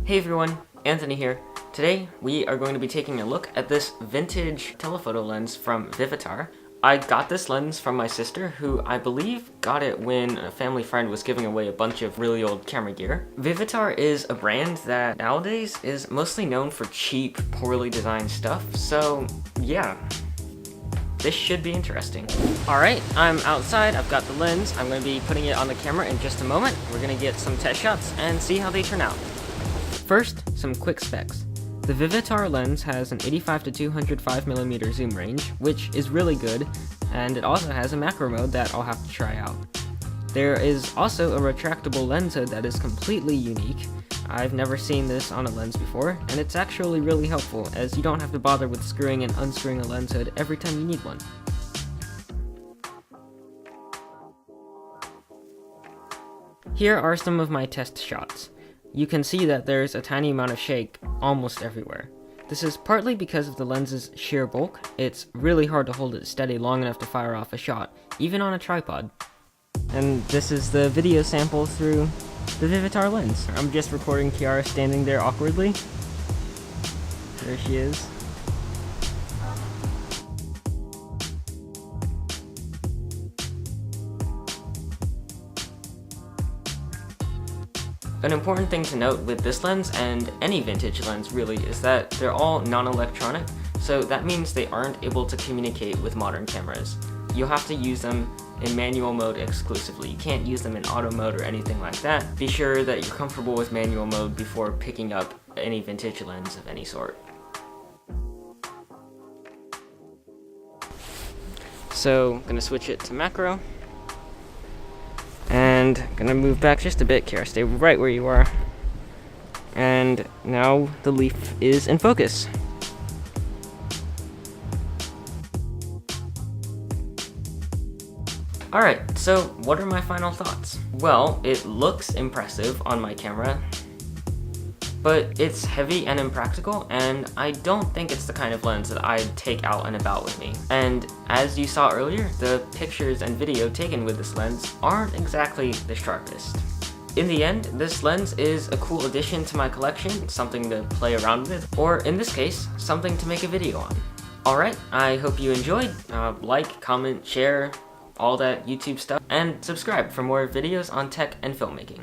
Hey everyone, Anthony here. Today we are going to be taking a look at this vintage telephoto lens from Vivatar. I got this lens from my sister, who I believe got it when a family friend was giving away a bunch of really old camera gear. Vivatar is a brand that nowadays is mostly known for cheap, poorly designed stuff, so yeah. This should be interesting. Alright, I'm outside, I've got the lens, I'm going to be putting it on the camera in just a moment. We're going to get some test shots and see how they turn out. First, some quick specs. The Vivatar lens has an 85-205mm zoom range, which is really good, and it also has a macro mode that I'll have to try out. There is also a retractable lens hood that is completely unique. I've never seen this on a lens before, and it's actually really helpful, as you don't have to bother with screwing and unscrewing a lens hood every time you need one. Here are some of my test shots. You can see that there's a tiny amount of shake almost everywhere. This is partly because of the lens's sheer bulk. It's really hard to hold it steady long enough to fire off a shot, even on a tripod. And this is the video sample through the Vivatar lens. I'm just recording Kiara standing there awkwardly. There she is. An important thing to note with this lens, and any vintage lens really, is that they're all non-electronic, so that means they aren't able to communicate with modern cameras. You'll have to use them in manual mode exclusively. You can't use them in auto mode or anything like that. Be sure that you're comfortable with manual mode before picking up any vintage lens of any sort. So, I'm gonna switch it to macro. And gonna move back just a bit, Kiara. Stay right where you are. And now the leaf is in focus. Alright, so what are my final thoughts? Well, it looks impressive on my camera, but it's heavy and impractical, and I don't think it's the kind of lens that I'd take out and about with me. And as you saw earlier, the pictures and video taken with this lens aren't exactly the sharpest. In the end, this lens is a cool addition to my collection, something to play around with, or in this case, something to make a video on. Alright, I hope you enjoyed. Like, comment, share, all that YouTube stuff, and subscribe for more videos on tech and filmmaking.